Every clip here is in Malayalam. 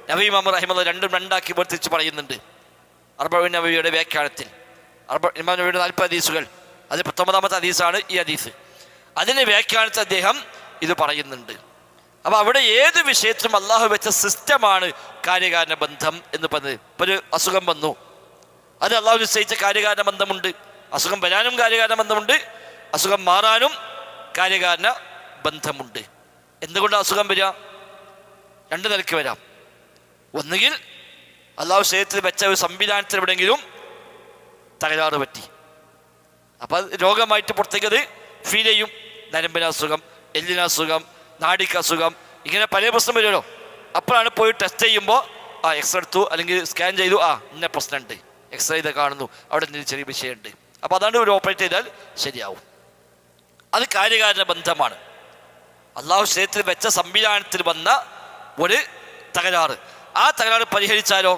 നബി ഇമാം റഹിമഹുല്ലാഹ് രണ്ടും രണ്ടാക്കി വേർതിരിച്ച് പറയുന്നുണ്ട്. അർബഈൻ നബവിയുടെ വ്യാഖ്യാനത്തിൽ ഇമാം നബവിയുടെ 40 ഹദീസുകൾ, അതിൽ 19ാമത്തെ ഹദീസാണ് ഈ ഹദീസ്. അതിൻ്റെ വ്യാഖ്യാനത്തിൽ അദ്ദേഹം ഇത് പറയുന്നുണ്ട്. അപ്പോൾ അവിടെ ഏത് വിഷയത്തിലും അള്ളാഹു വെച്ച സിസ്റ്റമാണ് കാര്യകാരണ ബന്ധം എന്ന് പറഞ്ഞത്. ഇപ്പോൾ ഒരു അസുഖം വന്നു, അത് അള്ളാഹു നിശ്ചയിച്ച കാര്യകാരണ ബന്ധമുണ്ട്. അസുഖം വരാനും കാര്യകാരണ ബന്ധമുണ്ട്, അസുഖം മാറാനും കാര്യകാരണ ബന്ധമുണ്ട്. എന്തുകൊണ്ട് അസുഖം വരിക? 2 നിലയ്ക്ക് വരാം. ഒന്നുകിൽ അള്ളാഹു ശരീരത്തിൽ വെച്ച ഒരു സംവിധാനത്തിൽ എവിടെയെങ്കിലും തകരാറ് പറ്റി, അപ്പം അത് രോഗമായിട്ട് പുറത്തേക്ക് അത് ഫീൽ ചെയ്യും. നരമ്പിന് അസുഖം, എല്ലിന് അസുഖം, നാടിക്ക് അസുഖം, ഇങ്ങനെ പല പ്രശ്നം വരുമല്ലോ. അപ്പോഴാണ് പോയി ടെസ്റ്റ് ചെയ്യുമ്പോൾ എക്സ്റേ എടുത്തു അല്ലെങ്കിൽ സ്കാൻ ചെയ്തു, ഇന്ന പ്രശ്നമുണ്ട്, എക്സ്റേ ചെയ്ത് കാണുന്നു അവിടെ എന്തെങ്കിലും ചെറിയ വിഷയമുണ്ട്. അപ്പോൾ അതാണ് ഒരു ഓപ്പറേറ്റ് ചെയ്താൽ ശരിയാവും. അത് കാര്യകാരണ ബന്ധമാണ്. അള്ളാഹു ശരീരത്തിൽ വെച്ച സംവിധാനത്തിൽ വന്ന ഒരു തകരാറ്, ആ തകരാറ് പരിഹരിച്ചാലോ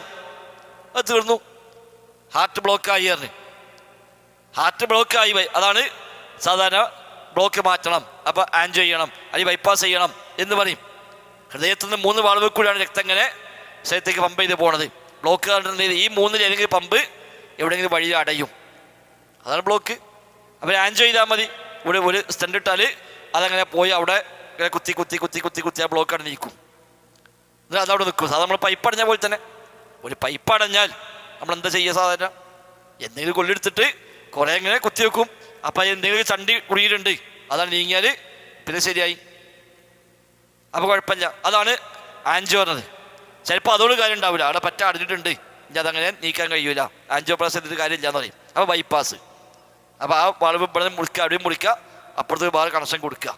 അത് തീർന്നു. ഹാർട്ട് ബ്ലോക്കായി പറഞ്ഞ്, ഹാർട്ട് ബ്ലോക്കായി, അതാണ് സാധാരണ ബ്ലോക്ക് മാറ്റണം, അപ്പോൾ ആൻജിയോ ചെയ്യണം അല്ലെങ്കിൽ ബൈപ്പാസ് ചെയ്യണം എന്ന് പറയും. ഹൃദയത്തിൽ നിന്ന് 3 വാൾവിൽ കൂടിയാണ് രക്തം ഇങ്ങനെ ശരീരത്തേക്ക് പമ്പ് ചെയ്ത് പോണത്. ബ്ലോക്ക് ഈ 3 ഏതെങ്കിലും പമ്പ് എവിടെയെങ്കിലും വഴി അടയും, അതാണ് ബ്ലോക്ക്. അപ്പോൾ ആൻജിയോ ചെയ്താൽ മതി. ഇവിടെ ഒരു സ്റ്റെൻഡ് ഇട്ടാൽ അതങ്ങനെ പോയി അവിടെ ഇങ്ങനെ കുത്തി കുത്തി കുത്തി കുത്തി കുത്തി ആ ബ്ലോക്ക് അടഞ്ഞിരിക്കും. എന്നാൽ അതവിടെ നിൽക്കും. സാധാരണ നമ്മൾ പൈപ്പ് അടഞ്ഞാൽ പോലെ തന്നെ, ഒരു പൈപ്പ് അടഞ്ഞാൽ നമ്മൾ എന്താ ചെയ്യുക? സാധാരണ എന്തെങ്കിലും കൊല്ലെടുത്തിട്ട് കുറേ ഇങ്ങനെ കുത്തി വെക്കും. അപ്പം എന്തെങ്കിലും ചണ്ടി കുടിയിട്ടുണ്ട്, അതാണ് നീങ്ങിയാൽ പിന്നെ ശരിയായി, അപ്പോൾ കുഴപ്പമില്ല. അതാണ് ആൻജിയോ പറഞ്ഞത്. ചിലപ്പോൾ അതോട് കാര്യം ഉണ്ടാവില്ല, അവിടെ പറ്റ അടഞ്ഞിട്ടുണ്ട്, ഇനി അതങ്ങനെ നീക്കാൻ കഴിയൂല, ആൻജിയോ പ്ലാസ് ചെയ്തിട്ട് കാര്യമില്ല എന്ന് പറയും. അപ്പോൾ ബൈപ്പാസ്, അപ്പോൾ ആ വളവ് ഇവിടെ മുറിക്കുക, അവിടെയും മുറിക്കുക, അപ്പുറത്ത് വേറെ കണക്ഷൻ കൊടുക്കുക,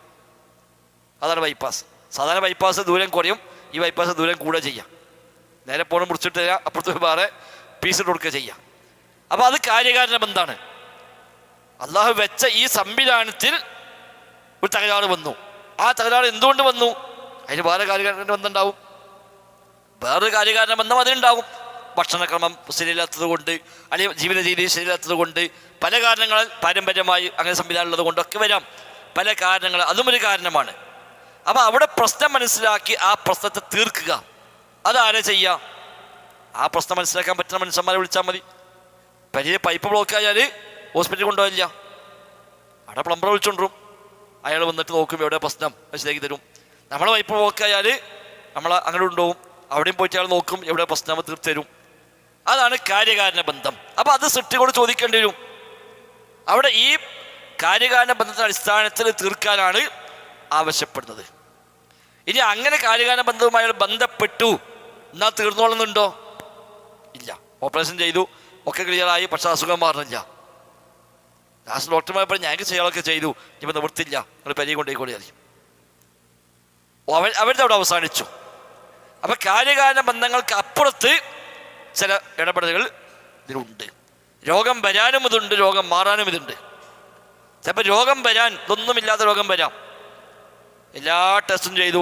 അതാണ് ബൈപ്പാസ്. സാധാരണ ബൈപ്പാസ് ദൂരം കുറയും, ഈ ബൈപ്പാസ് ദൂരം കൂടെ ചെയ്യാം. നേരെ പോകണം മുറിച്ചിട്ട് അപ്പുറത്ത് വേറെ പീസ് കൊടുക്കുക ചെയ്യാം. അപ്പോൾ അത് കാര്യകാരണ ബന്ധമാണ്. അള്ളാഹു വെച്ച ഈ സംവിധാനത്തിൽ ഒരു തകരാറ് വന്നു. ആ തകരാറ് എന്തുകൊണ്ട് വന്നു? അതിന് വേറെ കാര്യകാരണ ബന്ധം ഉണ്ടാവും, വേറൊരു കാര്യകാരണ ബന്ധം അതിനുണ്ടാവും. ഭക്ഷണക്രമം ശരിയില്ലാത്തത് കൊണ്ട്, അല്ലെങ്കിൽ ജീവിത രീതി ശരിയില്ലാത്തത് കൊണ്ട്, പല കാരണങ്ങളാൽ പാരമ്പര്യമായി അങ്ങനെ സംവിധാനം ഉള്ളത് കൊണ്ടൊക്കെ വരാം. പല കാരണങ്ങൾ, അതും ഒരു കാരണമാണ്. അപ്പം അവിടെ പ്രശ്നം മനസ്സിലാക്കി ആ പ്രശ്നത്തെ തീർക്കുക, അതാരെ ചെയ്യുക? ആ പ്രശ്നം മനസ്സിലാക്കാൻ പറ്റുന്ന മനുഷ്യന്മാരെ വിളിച്ചാൽ മതി. വലിയ പൈപ്പ് ബ്ലോക്ക് ആയാൽ ഹോസ്പിറ്റലിൽ കൊണ്ടുപോയില്ല, അവിടെ പ്ലംബറെ വിളിച്ചുകൊണ്ടുവരും, അയാൾ വന്നിട്ട് നോക്കും എവിടെ പ്രശ്നം മനസ്സിലാക്കി തരും. നമ്മളെ പൈപ്പ് ബ്ലോക്ക് ആയാൽ നമ്മൾ അങ്ങനെ കൊണ്ടുപോകും, അവിടെയും പോയിട്ട് അയാൾ നോക്കും എവിടെ പ്രശ്നം തീർത്ത് തരും. അതാണ് കാര്യകാരണ ബന്ധം. അപ്പം അത് സൃഷ്ടിയോട് ചോദിക്കേണ്ടി വരും. അവിടെ ഈ കാര്യകാരണ ബന്ധത്തിൻ്റെ അടിസ്ഥാനത്തിൽ തീർക്കാനാണ് ആവശ്യപ്പെടുന്നത്. ഇനി അങ്ങനെ കാര്യകാരണ ബന്ധവുമായി അയാൾ ബന്ധപ്പെട്ടു എന്നാൽ തീർന്നോളുന്നുണ്ടോ? ഇല്ല. ഓപ്പറേഷൻ ചെയ്തു, ഒക്കെ ക്ലിയറായി, പക്ഷെ അസുഖം മാറുന്നില്ല. ലാസ്റ്റ് ഡോക്ടർമാർ പറഞ്ഞ് ഞങ്ങൾക്ക് ചെയ്യാനൊക്കെ ചെയ്തു, ഇപ്പം നിവൃത്തില്ല, നിങ്ങൾ പെരിയ കൊണ്ടേക്കൂടി അറിയും. അവരുടെ അവിടെ അവസാനിച്ചു. അപ്പം കാര്യകാരണ ബന്ധങ്ങൾക്ക് അപ്പുറത്ത് ചില ഇടപെടലുകൾ ഇതിലുണ്ട്. രോഗം വരാനും ഇതുണ്ട്, രോഗം മാറാനും ഇതുണ്ട്. ചിലപ്പോൾ രോഗം വരാൻ ഇതൊന്നുമില്ലാത്ത രോഗം വരാം. എല്ലാ ടെസ്റ്റും ചെയ്തു,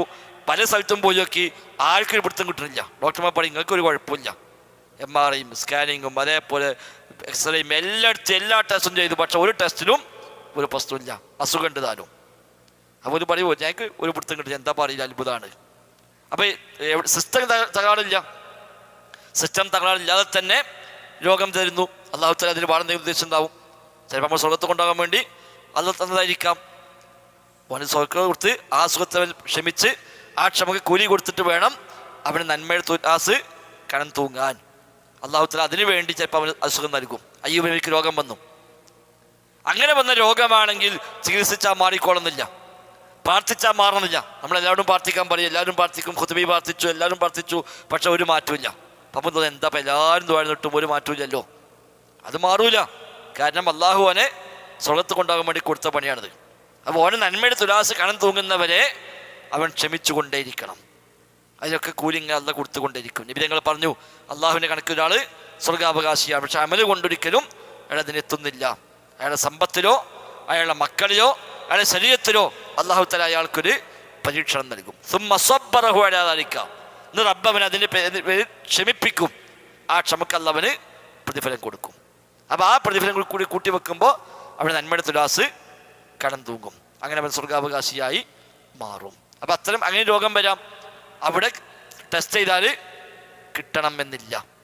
പല സ്ഥലത്തും പോയി നോക്കി, ആർക്കൊരു പിടുത്തം കിട്ടുന്നില്ല. ഡോക്ടർമാർ പറയും നിങ്ങൾക്കൊരു കുഴപ്പമില്ല, MRIയും സ്കാനിങ്ങും അതേപോലെ എക്സ്റേയും എല്ലായിടത്തും എല്ലാ ടെസ്റ്റും ചെയ്തു, പക്ഷെ ഒരു ടെസ്റ്റിലും ഒരു പ്രശ്നമില്ല, അസുഖം ഉണ്ട് താനും. അപ്പോൾ ഒരു പറയുമോ ഞങ്ങൾക്ക് ഒരു പിടുത്തം കിട്ടില്ല, എന്താ പറയില്ല, അത്ഭുതമാണ്. അപ്പോൾ സിസ്റ്റം തകരാറില്ല, സിസ്റ്റം തകരാറില്ലാതെ തന്നെ രോഗം തരുന്നു. അള്ളാഹു തആല അതിന് വേറെ എന്തെങ്കിലും ഉദ്ദേശം ഉണ്ടാവും. ചിലപ്പോൾ നമ്മൾ സ്വർഗത്ത് കൊണ്ടാകാൻ വേണ്ടി അള്ളാഹു തന്നതായിരിക്കാം. അവന് സ്വർഗം കൊടുത്ത് ആ സുഖത്തെ ക്ഷമിച്ച് ആ ക്ഷമക്ക് കൂലി കൊടുത്തിട്ട് വേണം അവന് നന്മയുടെ തുലാസ് കനം തൂങ്ങാൻ. അള്ളാഹു തആല അതിനു വേണ്ടി ചിലപ്പോൾ അവന് അസുഖം നൽകും. അയ്യൂബ് നബിക്ക് രോഗം വന്നു. അങ്ങനെ വന്ന രോഗമാണെങ്കിൽ ചികിത്സിച്ചാൽ മാറിക്കോളുന്നില്ല, പ്രാർത്ഥിച്ചാൽ മാറുന്നില്ല. നമ്മളെല്ലാവരും പ്രാർത്ഥിക്കാൻ പറയും, എല്ലാവരും പ്രാർത്ഥിക്കും, ഖുതുബി പ്രാർത്ഥിച്ചു, എല്ലാവരും പ്രാർത്ഥിച്ചു, പക്ഷെ ഒരു മാറ്റമില്ല. അപ്പം തോന്നുന്നു എന്താ ഇപ്പം എല്ലാവരും ദ്വാരന്നിട്ടും ഒരു മാറ്റമില്ലല്ലോ. അത് മാറൂല. കാരണം അള്ളാഹു അവനെ സ്വർഗത്ത് കൊണ്ടാകാൻ വേണ്ടി കൊടുത്ത പണിയാണിത്. അപ്പോൾ അവന് നന്മയുടെ തുലാസ് കനം തൂങ്ങുന്നവരെ അവൻ ക്ഷമിച്ചു കൊണ്ടേയിരിക്കണം. അതിനൊക്കെ കൂലിങ്ങ അല്ല കൊടുത്തുകൊണ്ടേയിരിക്കും. നബി തങ്ങൾ പറഞ്ഞു അള്ളാഹുവിൻ്റെ കണക്ക് ഒരാൾ സ്വർഗാവകാശിയാണ്, പക്ഷെ അമല് കൊണ്ടൊരിക്കലും അയാൾ അതിനെത്തുന്നില്ല. അയാളുടെ സമ്പത്തിലോ അയാളുടെ മക്കളിലോ അയാളുടെ ശരീരത്തിലോ അള്ളാഹു തആല അയാൾക്കൊരു പരീക്ഷണം നൽകും. സുമ്മ സ്വബ്ബറഹു അലാ ദാലിക, എന്നിട്ട് റബ്ബ് അവന് അതിൻ്റെ ക്ഷമിപ്പിക്കും. ആ ക്ഷമക്ക് അള്ളാഹുവിന് പ്രതിഫലം കൊടുക്കും. അപ്പോൾ ആ പ്രതിഫലം കൂടി കൂട്ടി വെക്കുമ്പോൾ അവിടെ നന്മയുടെ തുലാസ് കടം തൂങ്ങും. അങ്ങനെ അവൻ സ്വർഗാവകാശിയായി മാറും. അപ്പം അത്തരം അങ്ങനെ രോഗം വരാം. അവിടെ ടെസ്റ്റ് ചെയ്താൽ കിട്ടണം എന്നില്ല.